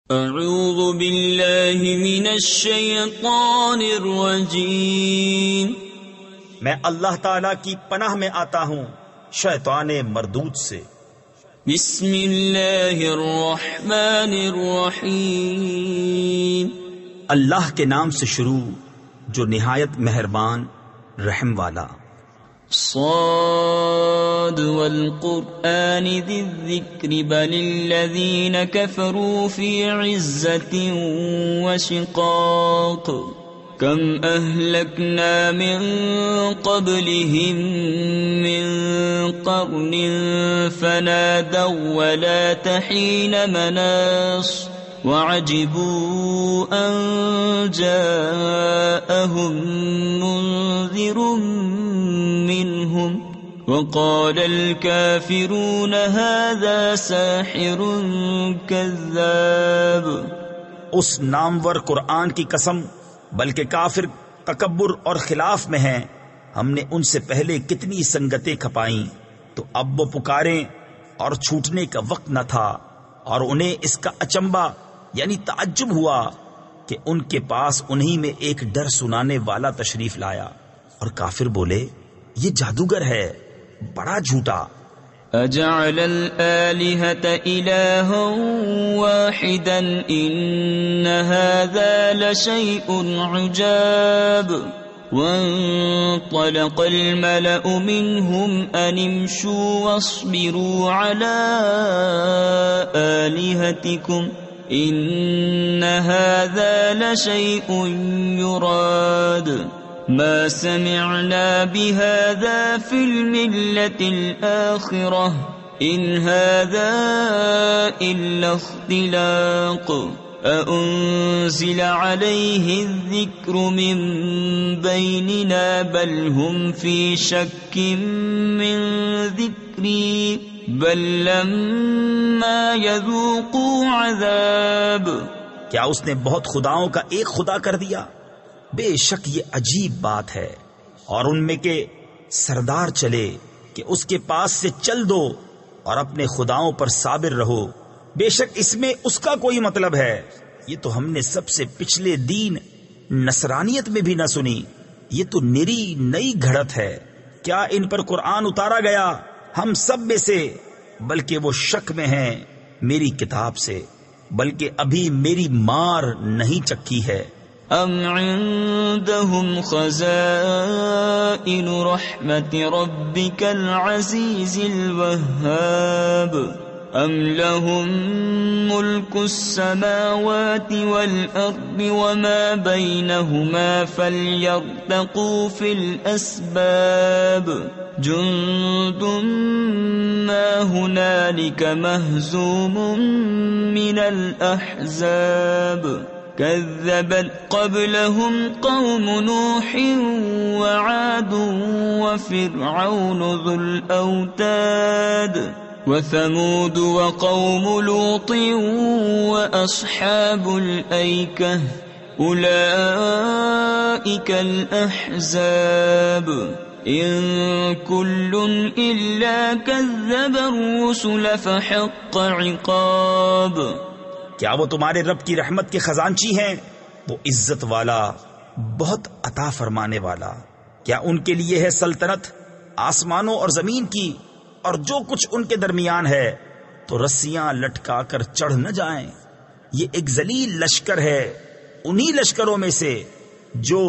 اعوذ باللہ من الشیطان الرجیم، میں اللہ تعالی کی پناہ میں آتا ہوں شیطان مردود سے۔ بسم اللہ الرحمن الرحیم، اللہ کے نام سے شروع جو نہایت مہربان رحم والا۔ صاد والقرآن ذی الذکر بل الذین کفروا فی عزة وشقاق کم اہلکنا من قبلہم من قرن فنادوا ولا تحین مناص وعجبوا ان جاءهم منذر منهم وقال الكافرون هذا ساحر كذاب۔ اس نامور قرآن کی قسم، بلکہ کافر تکبر اور خلاف میں ہیں۔ ہم نے ان سے پہلے کتنی سنگتیں کھپائیں، تو اب وہ پکاریں اور چھوٹنے کا وقت نہ تھا، اور انہیں اس کا اچنبا یعنی تعجب ہوا کہ ان کے پاس انہی میں ایک ڈر سنانے والا تشریف لایا، اور کافر بولے یہ جادوگر ہے بڑا جھوٹا۔ اجعل الآلہۃ الہا واحدا ان هذا لشیء عجاب وانطلق الملأ منهم ان امشوا واصبروا على آلہتکم ان هذا لشیء یراد ما سمعنا بهذا في الملة الآخرة إن هذا إلا اختلاق أأنزل عليه الذكر من بيننا بل هم في شك من ذكري بل لما يذوقوا عذاب۔ کیا اس نے بہت خداؤں کا ایک خدا کر دیا؟ بے شک یہ عجیب بات ہے، اور ان میں کے سردار چلے کہ اس کے پاس سے چل دو اور اپنے خداؤں پر صابر رہو، بے شک اس میں اس کا کوئی مطلب ہے۔ یہ تو ہم نے سب سے پچھلے دین نصرانیت میں بھی نہ سنی، یہ تو نری نئی گھڑت ہے۔ کیا ان پر قرآن اتارا گیا ہم سب میں سے، بلکہ وہ شک میں ہیں میری کتاب سے، بلکہ ابھی میری مار نہیں چکی ہے۔ ام عندهم خزائن رحمت ربك العزیز الوهاب ام لهم ملك السماوات والارض وما بينهما فليرتقوا في الاسباب جند ما هنالك مهزوم من الاحزاب كذبت قبلهم قوم نوح وعاد وفرعون ذو الأوتاد وثمود وقوم لوط وأصحاب الأيكة أولئك الأحزاب إن كل إلا كذب الرسل فحق عقاب۔ کیا وہ تمہارے رب کی رحمت کے خزانچی ہیں؟ وہ عزت والا بہت عطا فرمانے والا۔ کیا ان کے لیے ہے سلطنت آسمانوں اور زمین کی اور جو کچھ ان کے درمیان ہے؟ تو رسیاں لٹکا کر چڑھ نہ جائیں۔ یہ ایک ذلیل لشکر ہے انہی لشکروں میں سے جو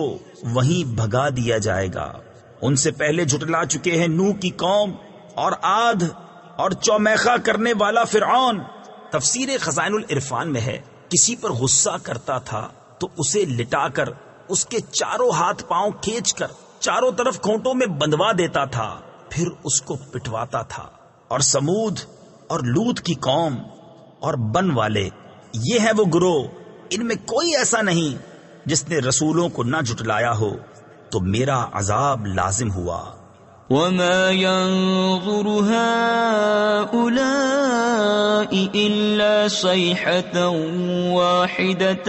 وہیں بھگا دیا جائے گا۔ ان سے پہلے جھٹلا چکے ہیں نوح کی قوم اور عاد اور چومیخا کرنے والا فرعون۔ تفسیر خزائن العرفان میں ہے کسی پر غصہ کرتا تھا تو اسے لٹا کر اس کے چاروں ہاتھ پاؤں کھینچ کر چاروں طرف کھونٹوں میں بندھوا دیتا تھا، پھر اس کو پٹواتا تھا۔ اور سمود اور لوط کی قوم اور بن والے، یہ ہے وہ گروہ، ان میں کوئی ایسا نہیں جس نے رسولوں کو نہ جھٹلایا ہو، تو میرا عذاب لازم ہوا۔ وما ينظر هؤلاء إلا صيحة واحدة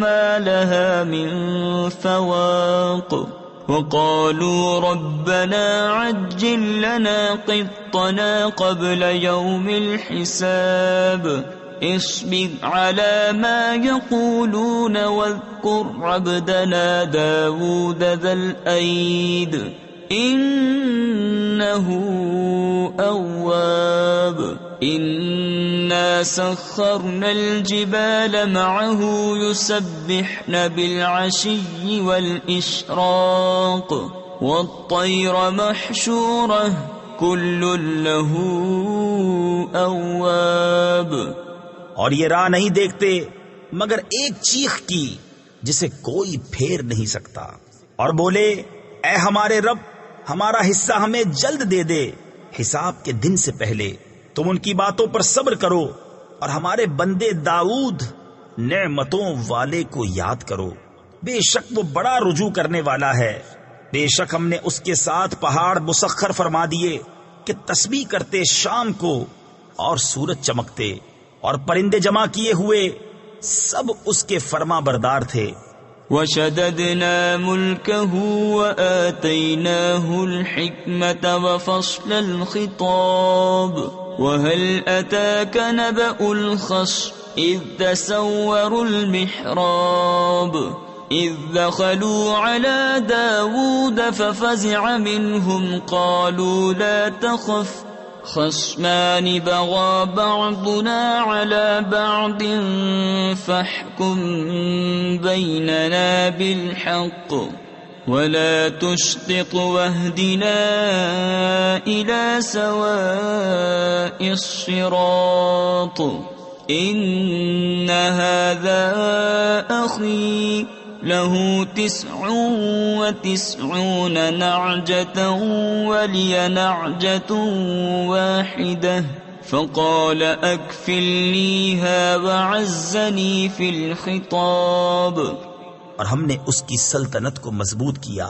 ما لها من فواق وقالوا ربنا عجل لنا قطنا قبل يوم الحساب اصبر على ما يقولون واذكر عبدنا داود ذا الأيد إنه أواب إنا سخرنا الجبال معه يسبحن بالعشي والإشراق والطير محشورة كل له أواب. اور یہ راہ نہیں دیکھتے مگر ایک چیخ کی جسے کوئی پھیر نہیں سکتا، اور بولے اے ہمارے رب ہمارا حصہ ہمیں جلد دے دے حساب کے دن سے پہلے، تم ان کی باتوں پر صبر کرو اور ہمارے بندے داؤد نعمتوں والے کو یاد کرو، بے شک وہ بڑا رجوع کرنے والا ہے. بے شک ہم نے اس کے ساتھ پہاڑ مسخر فرما دیے کہ تسبیح کرتے شام کو اور سورج چمکتے، اور پرندے جمع کیے ہوئے سب اس کے فرما بردار تھے. وشددنا ملكه وآتيناه الحكمة وفصل الخطاب وهل أتاك نبأ الخصم إذ تسوروا المحراب إذ دخلوا على داود ففزع منهم قالوا لا تخف خصمان بغى بعضنا على بعض فاحكم بيننا بالحق ولا تشطط واهدنا إلى سواء الصراط إن هذا أخي له 99 نعجة ولي نعجة واحدة فقال أكفلنيها وعزني في الخطاب. اور ہم نے اس کی سلطنت کو مضبوط کیا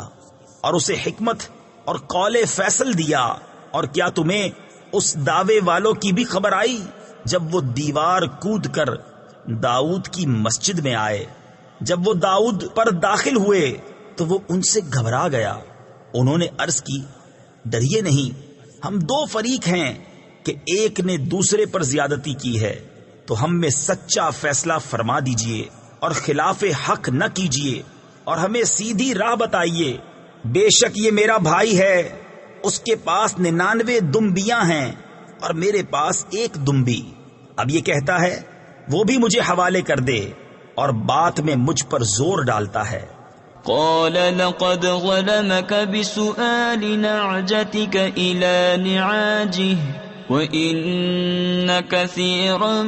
اور اسے حکمت اور قول فیصل دیا. اور کیا تمہیں اس دعوے والوں کی بھی خبر آئی جب وہ دیوار کود کر داؤد کی مسجد میں آئے؟ جب وہ داؤد پر داخل ہوئے تو وہ ان سے گھبرا گیا. انہوں نے عرض کی ڈریے نہیں، ہم دو فریق ہیں کہ ایک نے دوسرے پر زیادتی کی ہے، تو ہم میں سچا فیصلہ فرما دیجئے اور خلاف حق نہ کیجئے اور ہمیں سیدھی راہ بتائیے. بے شک یہ میرا بھائی ہے، اس کے پاس 99 دمبیاں ہیں اور میرے پاس ایک دمبی. اب یہ کہتا ہے وہ بھی مجھے حوالے کر دے اور بات میں مجھ پر زور ڈالتا ہے. قال لقد ظلمك بسؤال نعجتك إلى نعاجه وَإِنَّ كَثِيرًا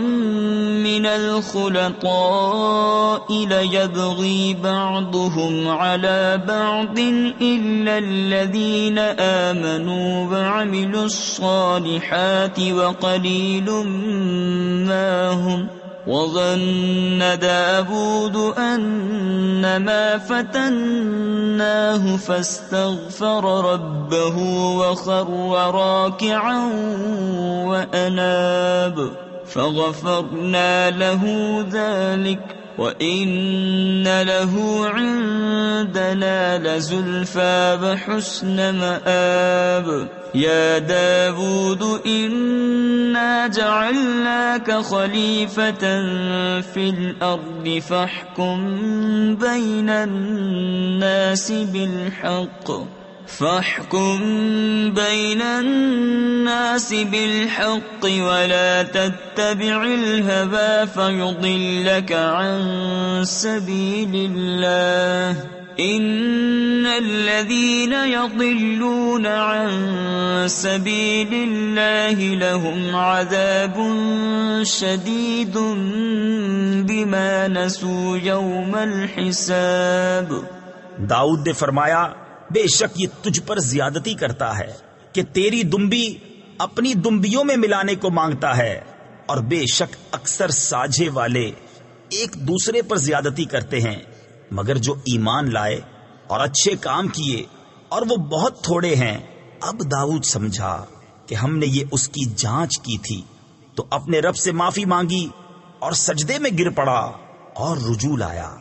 مِّنَ الْخُلَطَاءِ لَيَبْغِي بَعْضُهُمْ عَلَى بَعْضٍ إِلَّا الَّذِينَ آمَنُوا وَعَمِلُوا الصَّالِحَاتِ وَقَلِيلٌ مَّا هُمْ وَظَنَّ دَاوُودُ أَنَّمَا فَتَنَّاهُ فَاسْتَغْفَرَ رَبَّهُ وَخَرَّ رَاكِعًا وَأَنَابَ فَغَفَرْنَا لَهُ ذَلِكَ وَإِنَّ لَهُ عِندَنَا لَزُلْفَىٰ وَحُسْنَ مَآبٍ. يَا دَاوُودُ إِنَّا جَعَلْنَاكَ خَلِيفَةً فِي الْأَرْضِ فَاحْكُم بَيْنَ النَّاسِ بِالْحَقِّ وَلَا تَتَّبِعِ الْهَوَىٰ فَيُضِلَّكَ عَن سَبِيلِ اللَّهِ ۚ إِنَّ الَّذِينَ يَضِلُّونَ عَن سَبِيلِ اللَّهِ لَهُمْ عَذَابٌ شَدِيدٌ بِمَا نَسُوا يَوْمَ الْحِسَابِ. داؤد نے فرمایا بے شک یہ تجھ پر زیادتی کرتا ہے کہ تیری دمبی اپنی دمبیوں میں ملانے کو مانگتا ہے، اور بے شک اکثر ساجھے والے ایک دوسرے پر زیادتی کرتے ہیں، مگر جو ایمان لائے اور اچھے کام کیے اور وہ بہت تھوڑے ہیں. اب داؤد سمجھا کہ ہم نے یہ اس کی جانچ کی تھی، تو اپنے رب سے معافی مانگی اور سجدے میں گر پڑا اور رجوع لایا،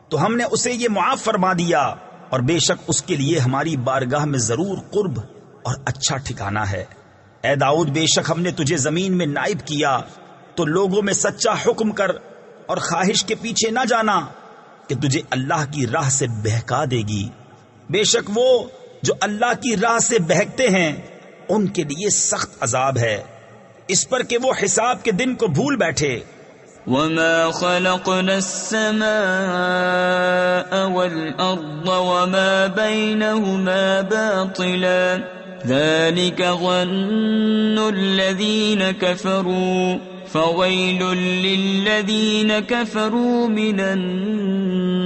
تو ہم نے اسے یہ معاف فرما دیا، اور بے شک اس کے لیے ہماری بارگاہ میں ضرور قرب اور اچھا ٹھکانہ ہے. اے داؤد بے شک ہم نے تجھے زمین میں نائب کیا تو لوگوں میں سچا حکم کر اور خواہش کے پیچھے نہ جانا کہ تجھے اللہ کی راہ سے بہکا دے گی. بے شک وہ جو اللہ کی راہ سے بہکتے ہیں ان کے لیے سخت عذاب ہے، اس پر کہ وہ حساب کے دن کو بھول بیٹھے. وما خلقنا السماء والأرض وما بينهما باطلا ذلك ظن الذين كفروا فويل للذين كفروا من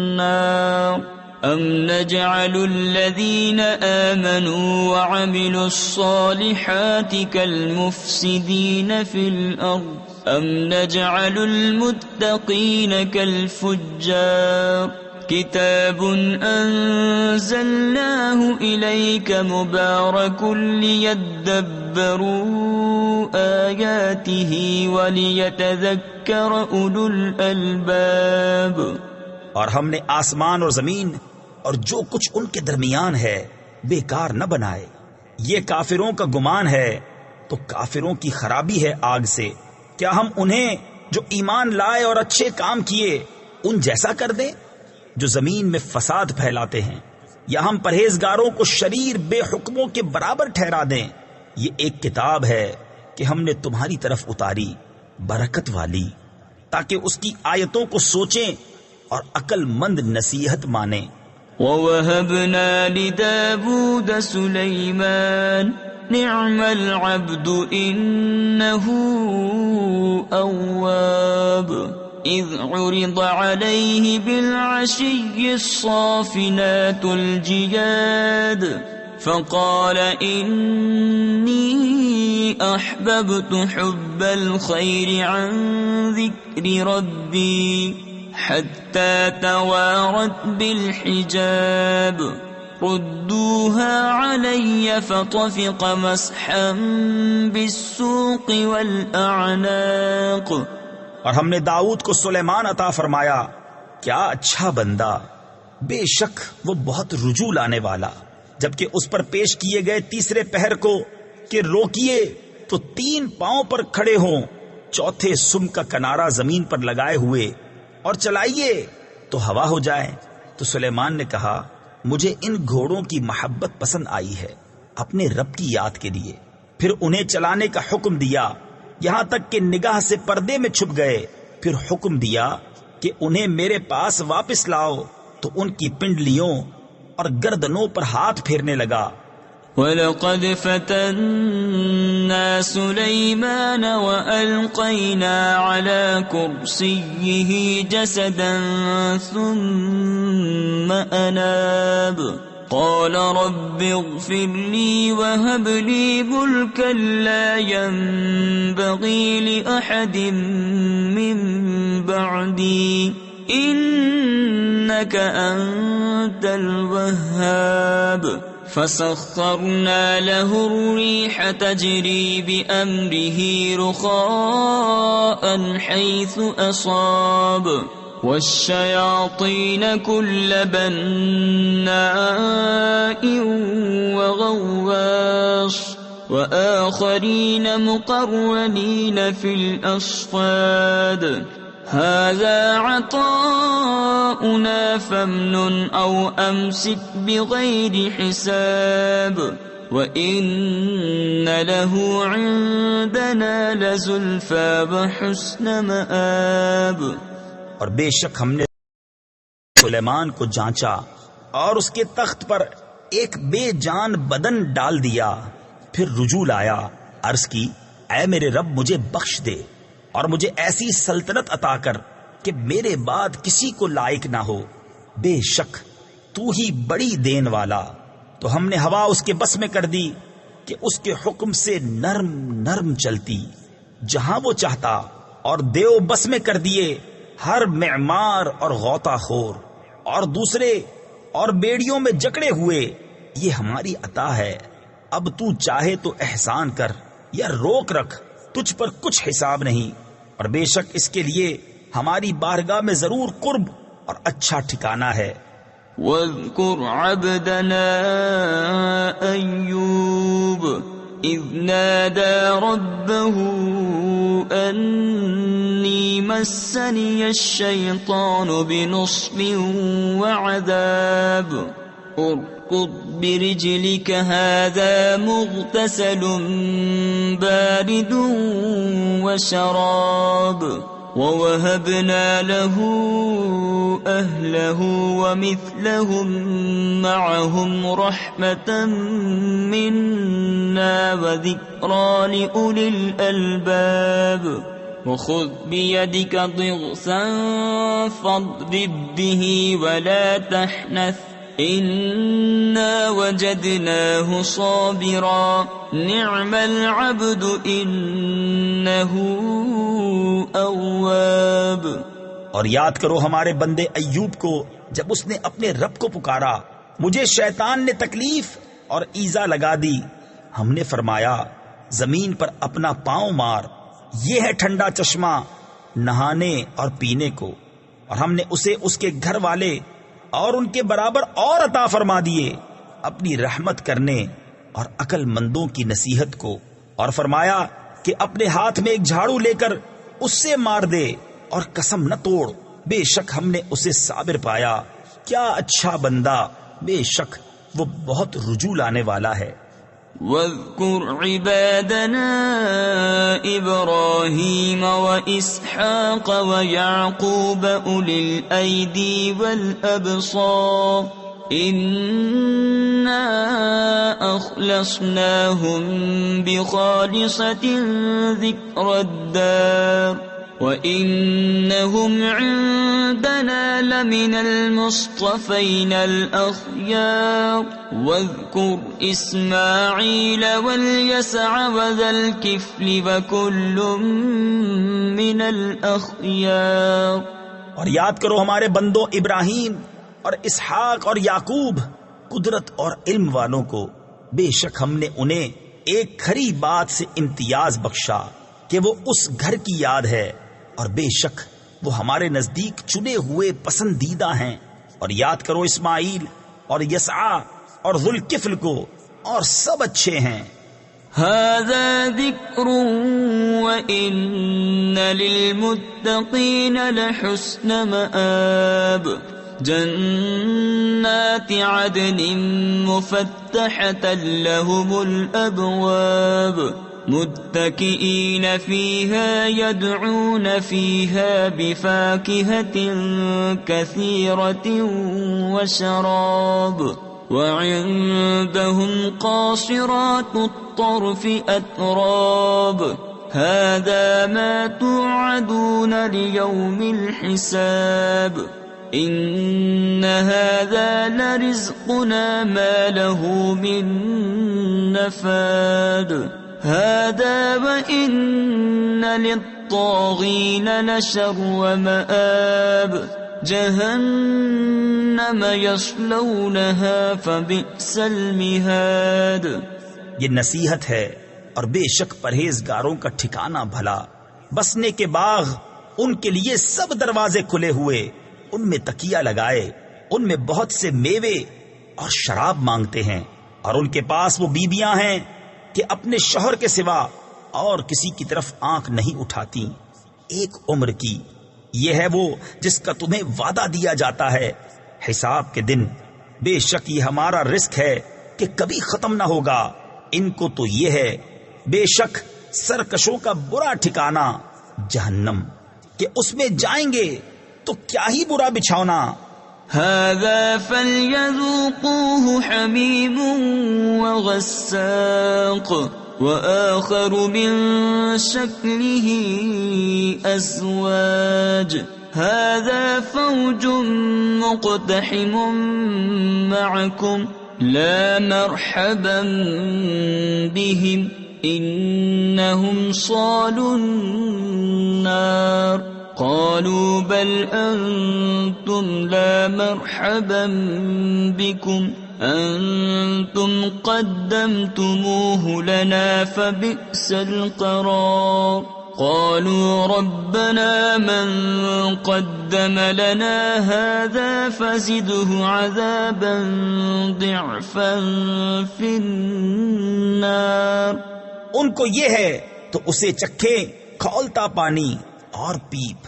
النار. أم نجعل الذين آمنوا وعملوا الصالحات كالمفسدين في الأرض أم نجعل المتقين كالفجار. كتاب أنزلناه إليك مبارك ليدبروا آياته وليتذكر أولو الألباب. اور ہم نے آسمان اور زمین اور جو کچھ ان کے درمیان ہے بیکار نہ بنائے. یہ کافروں کا گمان ہے تو کافروں کی خرابی ہے آگ سے. کیا ہم انہیں جو ایمان لائے اور اچھے کام کیے ان جیسا کر دیں جو زمین میں فساد پھیلاتے ہیں، یا ہم پرہیزگاروں کو شریر بے حکموں کے برابر ٹھہرا دیں؟ یہ ایک کتاب ہے کہ ہم نے تمہاری طرف اتاری، برکت والی، تاکہ اس کی آیتوں کو سوچیں اور عقل مند نصیحت مانیں. وَوَهَبْنَا لِدَاوُودَ سُلَيْمَانَ نِعْمَ الْعَبْدُ إِنَّهُ أَوَّابٌ إِذْ عُرِضَ عَلَيْهِ بِالْعَشِيِّ الصَّافِنَاتُ الْجِيَادُ فَقَالَ إِنِّي أَحْبَبْتُ حُبَّ الْخَيْرِ عَنْ ذِكْرِ رَبِّي حَتَّى تَوَارَتْ بِالْحِجَابِ رُدُّوهَا عَلَيَّ فَطَفِقَ مَسْحًا بِالسُّوقِ وَالْأَعْنَاقِ. اور ہم نے داؤد کو سلیمان عطا فرمایا. کیا اچھا بندہ، بے شک وہ بہت رجوع لانے والا. جبکہ اس پر پیش کیے گئے تیسرے پہر کو کہ روکیے تو 3 پاؤں پر کھڑے ہوں، چوتھے سم کا کنارہ زمین پر لگائے ہوئے، اور چلائیے تو ہوا ہو جائے. تو سلیمان نے کہا مجھے ان گھوڑوں کی محبت پسند آئی ہے اپنے رب کی یاد کے لیے. پھر انہیں چلانے کا حکم دیا یہاں تک کہ نگاہ سے پردے میں چھپ گئے. پھر حکم دیا کہ انہیں میرے پاس واپس لاؤ. تو ان کی پنڈلیوں اور گردنوں پر ہاتھ پھیرنے لگا. وَلَقَدْ فَتَنَّا سُلَيْمَانَ وَأَلْقَيْنَا عَلَى كُرْسِيِّهِ جَسَدًا ثُمَّ أَنَابَ قَالَ رَبِّ اغْفِرْ لِي وَهَبْ لِي مُلْكًا لَا يَنبَغِي لِأَحَدٍ مِّن بَعْدِي إِنَّكَ أَنتَ الْوَهَّابُ. فَسَخَّرْنَا لَهُ الرِّيحَ تَجْرِي بِأَمْرِهِ رُخَاءً حَيْثُ أَصَابَ وَالشَّيَاطِينَ كُلَّ بَنَّاءٍ وَغَوَّاصٍ وَآخَرِينَ مُقَرَّنِينَ فِي الْأَصْفَادِ. هَذَا عَطَاؤُنَا فَامْنُنْ أَوْ أَمْسِكْ بِغَيْرِ حِسَابٍ وَإِنَّ لَهُ عِندَنَا لَزُلْفَىٰ وَحُسْنَ مَآبٍ. اور بے شک ہم نے سلیمان کو جانچا اور اس کے تخت پر ایک بے جان بدن ڈال دیا. پھر رجوع لایا، عرض کی اے میرے رب مجھے بخش دے اور مجھے ایسی سلطنت عطا کر کہ میرے بعد کسی کو لائق نہ ہو. بے شک تو ہی بڑی دین والا. تو ہم نے ہوا اس کے بس میں کر دی کہ اس کے حکم سے نرم نرم چلتی جہاں وہ چاہتا، اور دیو بس میں کر دیے ہر معمار اور غوطہ خور اور دوسرے اور بیڑیوں میں جکڑے ہوئے. یہ ہماری عطا ہے. اب تو چاہے تو احسان کر یا روک رکھ، تجھ پر کچھ حساب نہیں. اور بے شک اس کے لیے ہماری بارگاہ میں ضرور قرب اور اچھا ٹھکانہ ہے. وَاذْكُرْ عَبْدَنَا أَيُّوبَ إذ نادى ربه أني مسني الشيطان بنصب وعذاب اركض برجلك هذا مغتسل بارد وشراب ووهبنا له أهله ومثلهم معهم رحمة منا وذكرى لأولي الألباب وخذ بيدك ضغثا فاضرب به ولا تحنث إنا وجدناه صابرا نعم العبد إنه أواب۔ اور یاد کرو ہمارے بندے ایوب کو جب اس نے اپنے رب کو پکارا، مجھے شیطان نے تکلیف اور ایذا لگا دی، ہم نے فرمایا زمین پر اپنا پاؤں مار، یہ ہے ٹھنڈا چشمہ نہانے اور پینے کو، اور ہم نے اسے اس کے گھر والے اور ان کے برابر اور عطا فرما دیے اپنی رحمت کرنے اور عقل مندوں کی نصیحت کو، اور فرمایا کہ اپنے ہاتھ میں ایک جھاڑو لے کر اس سے مار دے اور قسم نہ توڑ، بے شک ہم نے اسے صابر پایا، کیا اچھا بندہ، بے شک وہ بہت رجوع لانے والا ہے۔ واذكر عبادنا إبراهيم وإسحاق ويعقوب أولي الأيدي والأبصار إنا أخلصناهم بخالصة ذكر الدار وإنهم عندنا لمن المصطفين الأخيار واذكر إسماعيل واليسع وذا الكفل وكل من الأخيار۔ اور یاد کرو ہمارے بندوں ابراہیم اور اسحاق اور یعقوب، قدرت اور علم والوں کو، بے شک ہم نے انہیں ایک کھری بات سے امتیاز بخشا کہ وہ اس گھر کی یاد ہے، اور بے شک وہ ہمارے نزدیک چنے ہوئے پسندیدہ ہیں۔ اور یاد کرو اسماعیل اور یسعا اور ذوالکفل کو، اور سب اچھے ہیں۔ هذا ذکر وإن للمتقین لحسن مآب جنات عدن مفتحة لهم الأبواب متكئين فيها يدعون فيها بفاكهة كثيرة وشراب وعندهم قاصرات الطرف أتراب هذا ما توعدون ليوم الحساب إن هذا لرزقنا ما له من نفاد هذا وإن للطاغين لشر مآب جہنم یصلونها فبئس المہاد۔ یہ نصیحت ہے، اور بے شک پرہیزگاروں کا ٹھکانہ بھلا، بسنے کے باغ ان کے لیے سب دروازے کھلے ہوئے، ان میں تکیہ لگائے، ان میں بہت سے میوے اور شراب مانگتے ہیں، اور ان کے پاس وہ بیویاں ہیں کہ اپنے شوہر کے سوا اور کسی کی طرف آنکھ نہیں اٹھاتی، ایک عمر کی۔ یہ ہے وہ جس کا تمہیں وعدہ دیا جاتا ہے حساب کے دن، بے شک یہ ہمارا رزق ہے کہ کبھی ختم نہ ہوگا، ان کو تو یہ ہے، بے شک سرکشوں کا برا ٹھکانہ جہنم، کہ اس میں جائیں گے تو کیا ہی برا بچھونا۔ هذا فليذوقوه حميم وغساق وآخر من شكله أزواج هذا فوج مقتحم معكم لا مرحبا بهم إنهم صالوا النار قالوا بل أنتم لا مرحبا بكم أنتم قدمتموه لنا فبئس القرار قالوا ربنا من قدم لنا هذا فزده عذابا ضعفا في النار ان کو یہ ہے تو اسے چکھے کھولتا پانی اور پیپ،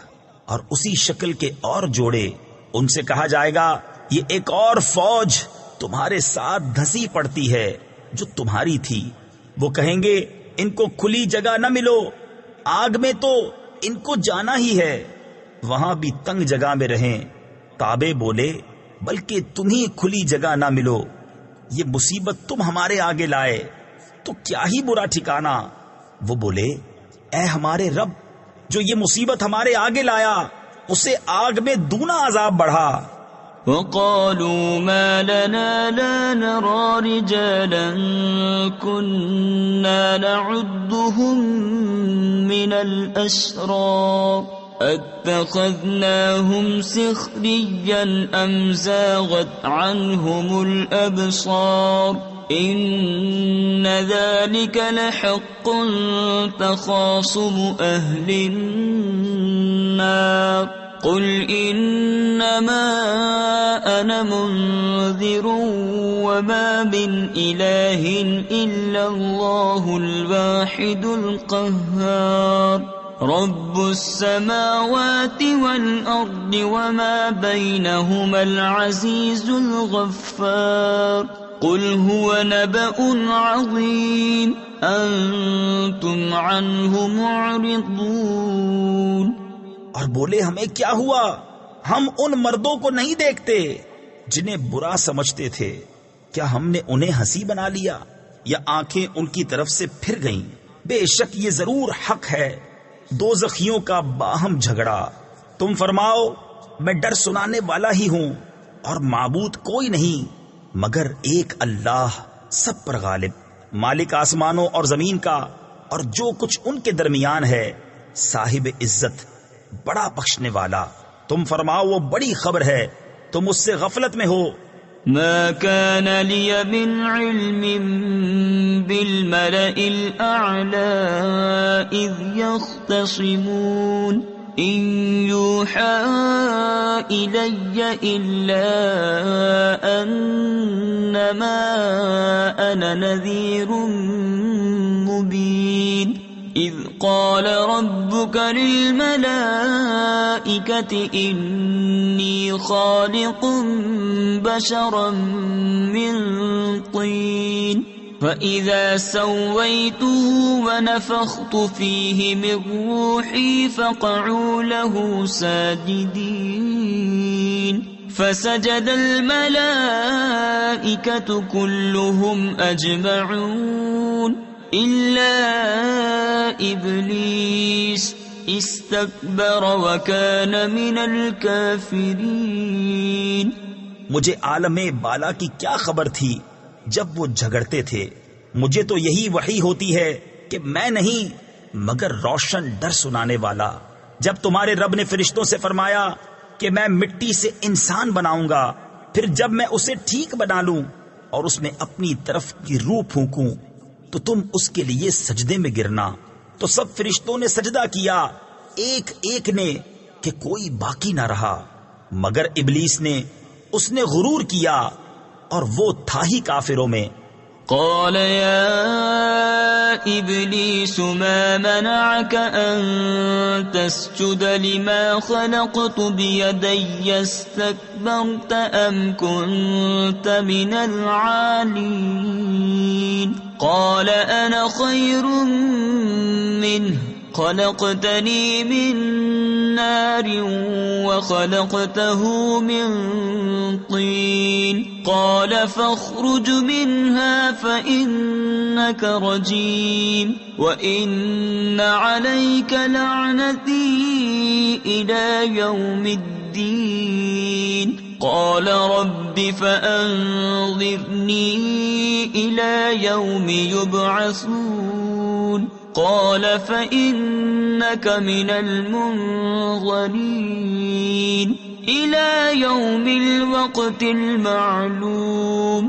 اور اسی شکل کے اور جوڑے۔ ان سے کہا جائے گا یہ ایک اور فوج تمہارے ساتھ دھسی پڑتی ہے جو تمہاری تھی۔ وہ کہیں گے ان کو کھلی جگہ نہ ملو، آگ میں تو ان کو جانا ہی ہے، وہاں بھی تنگ جگہ میں رہیں۔ تابع بولے بلکہ تمہیں کھلی جگہ نہ ملو، یہ مصیبت تم ہمارے آگے لائے تو کیا ہی برا ٹھکانہ۔ وہ بولے اے ہمارے رب، جو یہ مصیبت ہمارے آگے لایا اسے آگ میں دونا عذاب بڑھا۔ وقالوا ما لنا لا نرى رجالا كنا نعدهم من الأشرار اتخذناهم سخريا أم زاغت عنهم الأبصار إن ذلك لحق تخاصم أهل النار قل إنما أنا منذر وما من إله إلا الله الواحد القهار رب السماوات والأرض وما بينهما العزيز الغفار قل هو نبأ عظيم أنتم عنه معرضون۔ اور بولے ہمیں کیا ہوا، ہم ان مردوں کو نہیں دیکھتے جنہیں برا سمجھتے تھے، کیا ہم نے انہیں ہنسی بنا لیا یا آنکھیں ان کی طرف سے پھر گئیں؟ بے شک یہ ضرور حق ہے دوزخیوں کا باہم جھگڑا۔ تم فرماؤ میں ڈر سنانے والا ہی ہوں اور معبود کوئی نہیں مگر ایک اللہ، سب پر غالب، مالک آسمانوں اور زمین کا اور جو کچھ ان کے درمیان ہے، صاحب عزت، بڑا بخشنے والا۔ تم فرماؤ وہ بڑی خبر ہے، تم اس سے غفلت میں ہو۔ ما كان لي من علم بالملأ الأعلى إذ يختصمون إن يوحى إلي إلا أنما أنا نذير مبين إذ قال ربك للملائكة إني خالق بشرا من طين فإذا سويته ونفخت فيه من روحي فقعوا له ساجدين فسجد الملائكة كلهم أجمعون إلا إبليس استكبر وكان من الكافرين۔ مجھے عالم بالا کی کیا خبر تھی جب وہ جھگڑتے تھے، مجھے تو یہی وحی ہوتی ہے کہ میں نہیں مگر روشن ڈر سنانے والا۔ جب تمہارے رب نے فرشتوں سے فرمایا کہ میں مٹی سے انسان بناؤں گا، پھر جب میں اسے ٹھیک بنا لوں اور اس میں اپنی طرف کی روح پھونکوں تو تم اس کے لیے سجدے میں گرنا۔ تو سب فرشتوں نے سجدہ کیا ایک ایک نے کہ کوئی باقی نہ رہا مگر ابلیس نے، اس نے غرور کیا اور وہ تھا ہی کافروں میں۔ قال يا إبليس ما منعك أن تسجد لما خلقت بيدي استكبرت أم كنت من العالين قال أنا خير منه خلقتني من نار وخلقته من طين قال فاخرج منها فإنك رجيم وإن عليك لعنتي إلى يوم الدين قال رب فأنظرني إلى يوم يبعثون قال فإنك من المنظرين إلى يوم الوقت المعلوم۔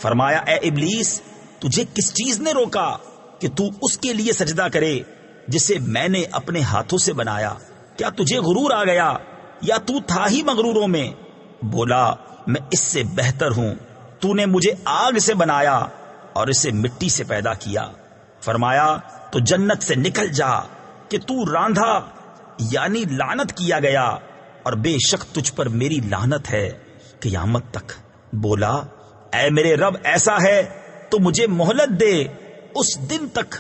فرمایا اے ابلیس تجھے کس چیز نے روکا کہ تو اس کے لیے سجدہ کرے جسے میں نے اپنے ہاتھوں سے بنایا؟ کیا تجھے غرور آ گیا یا تو تھا ہی مغروروں میں؟ بولا میں اس سے بہتر ہوں، تو نے مجھے آگ سے بنایا اور اسے مٹی سے پیدا کیا، فرمایا تو جنت سے نکل جا کہ تو راندھا یعنی لعنت کیا گیا، اور بے شک تجھ پر میری لعنت ہے قیامت تک۔ بولا اے میرے رب ایسا ہے تو مجھے مہلت دے اس دن تک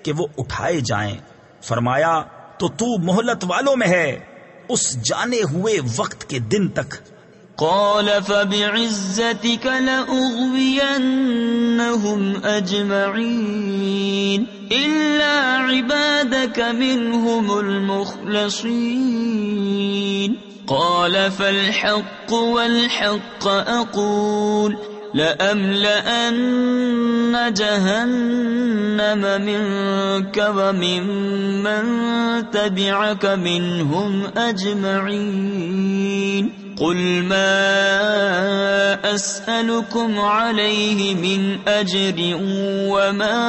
کہ وہ اٹھائے جائیں۔ فرمایا تو مہلت والوں میں ہے اس جانے ہوئے وقت کے دن تک۔ قال فبعزتك لأغوينهم أجمعين إلا عبادك منهم المخلصين قال فالحق والحق أقول لأملأن جهنم منك وممن تبعك منهم أجمعين قل ما أسألكم عليه من أجر وما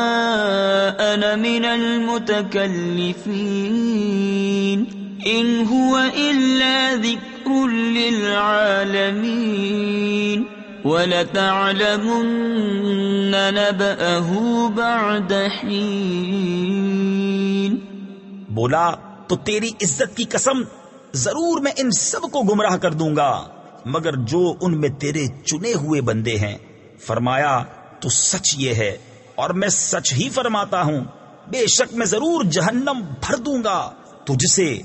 أنا من المتكلفين إن هو إلا ذكر للعالمين وَلَتَعْلَمُنَّ نَبَأَهُ بَعْدَ حِينٍ۔ بولا تو تیری عزت کی قسم ضرور میں ان سب کو گمراہ کر دوں گا مگر جو ان میں تیرے چنے ہوئے بندے ہیں۔ فرمایا تو سچ یہ ہے اور میں سچ ہی فرماتا ہوں، بے شک میں ضرور جہنم بھر دوں گا تجھ سے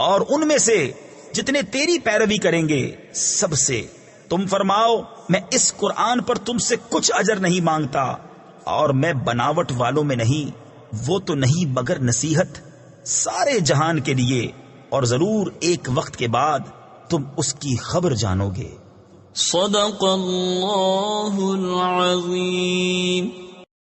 اور ان میں سے جتنے تیری پیروی کریں گے سب سے۔ تم فرماؤ میں اس قرآن پر تم سے کچھ اجر نہیں مانگتا اور میں بناوٹ والوں میں نہیں، وہ تو نہیں مگر نصیحت سارے جہان کے لیے، اور ضرور ایک وقت کے بعد تم اس کی خبر جانو گے۔ صدق اللہ العظیم۔